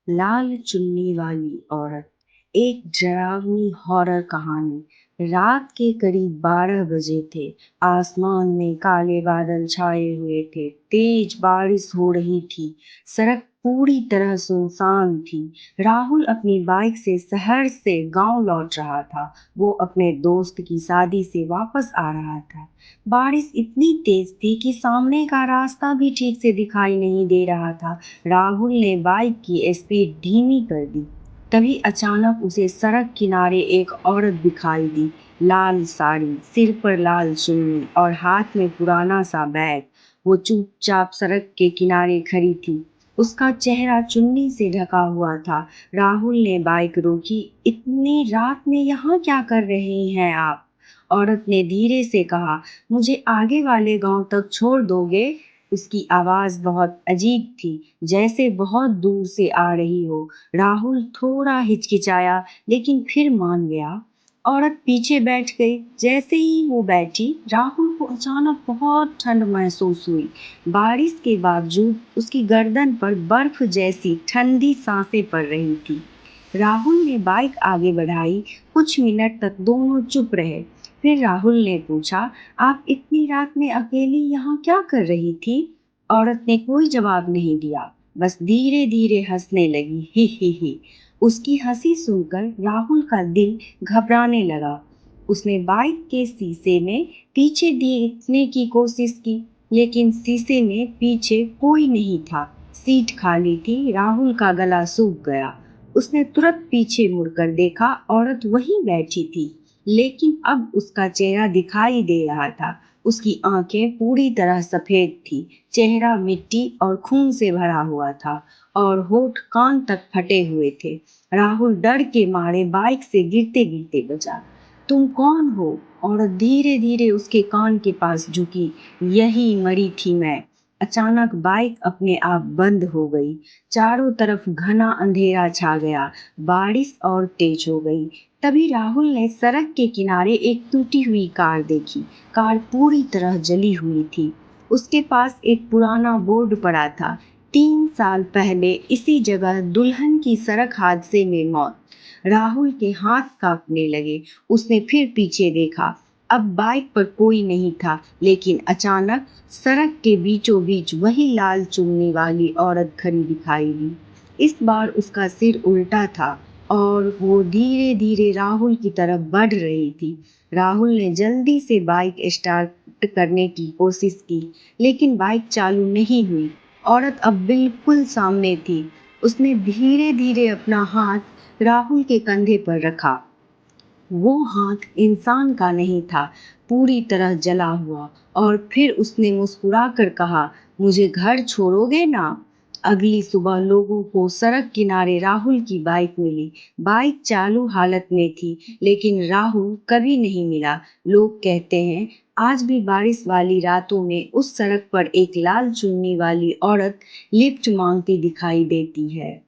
लाल चुन्नी वाली औरत। एक डरावनी हॉरर कहानी। रात के करीब 12 बजे थे। आसमान में काले बादल छाए हुए थे। तेज बारिश हो रही थी। सड़क पूरी तरह सुनसान थी। राहुल अपनी बाइक से शहर से गांव लौट रहा था। वो अपने दोस्त की शादी से वापस आ रहा था। बारिश इतनी तेज थी कि सामने का रास्ता भी ठीक से दिखाई नहीं दे रहा था। राहुल ने बाइक की स्पीड धीमी कर दी। तभी अचानक उसे सड़क किनारे एक औरत दिखाई दी। लाल साड़ी, सिर पर लाल चुन्नी और हाथ में पुराना सा बैग। वो चुपचाप सड़क के किनारे खड़ी थी। उसका चेहरा चुन्नी से ढका हुआ था। राहुल ने बाइक रोकी। इतनी रात में यहाँ क्या कर रहे हैं आप? औरत ने धीरे से कहा, मुझे आगे वाले गांव तक छोड़ दोगे? उसकी आवाज बहुत अजीब थी, जैसे बहुत दूर से आ रही हो। राहुल थोड़ा हिचकिचाया, लेकिन फिर मान गया। औरत पीछे बैठ गई। जैसे ही वो बैठी, राहुल को अचानक बहुत ठंड महसूस हुई। बारिश के बावजूद उसकी गर्दन पर बर्फ जैसी ठंडी सांसें पड़ रही थी। राहुल ने बाइक आगे बढ़ाई। कुछ मिनट तक दोनों चुप रहे। फिर राहुल ने पूछा, आप इतनी रात में अकेली यहाँ क्या कर रही थी? औरत ने कोई जवाब नहीं दिया, बस धीरे धीरे हंसने लगी। ही ही ही। उसकी हंसी सुनकर राहुल का दिल घबराने लगा। उसने बाइक के शीशे में पीछे देखने की कोशिश की, लेकिन शीशे में पीछे कोई नहीं था। सीट खाली थी। राहुल का गला सूख गया। उसने तुरंत पीछे मुड़कर देखा, औरत वहीं बैठी थी, लेकिन अब उसका चेहरा दिखाई दे रहा था। उसकी आंखें पूरी तरह सफेद थी। चेहरा मिट्टी और खून से भरा हुआ था और होठ कान तक फटे हुए थे। राहुल डर के मारे बाइक से गिरते गिरते बचा। तुम कौन हो? औरत धीरे धीरे उसके कान के पास झुकी। यही मरी थी मैं। अचानक बाइक अपने आप बंद हो गई। चारों तरफ घना अंधेरा छा गया। बारिश और तेज हो गई। तभी राहुल ने सड़क के किनारे एक टूटी हुई कार देखी। कार पूरी तरह जली हुई थी। उसके पास एक पुराना बोर्ड पड़ा था, 3 साल पहले इसी जगह दुल्हन की सड़क हादसे में मौत। राहुल के हाथ कांपने लगे। उसने फिर पीछे देखा। अब बाइक पर कोई नहीं था, लेकिन अचानक सड़क के बीचों बीच वही लाल चुन्नी वाली औरत खड़ी दिखाई दी। इस बार उसका सिर उल्टा था और वो धीरे धीरे राहुल की तरफ बढ़ रही थी। राहुल ने जल्दी से बाइक स्टार्ट करने की कोशिश की, लेकिन बाइक चालू नहीं हुई। औरत अब बिल्कुल सामने थी। उसने धीरे धीरे अपना हाथ राहुल के कंधे पर रखा। वो हाथ इंसान का नहीं था, पूरी तरह जला हुआ। और फिर उसने मुस्कुराकर कहा, मुझे घर छोड़ोगे ना? अगली सुबह लोगों को सड़क किनारे राहुल की बाइक मिली। बाइक चालू हालत में थी, लेकिन राहुल कभी नहीं मिला। लोग कहते हैं आज भी बारिश वाली रातों में उस सड़क पर एक लाल चुन्नी वाली औरत लिफ्ट मांगती दिखाई देती है।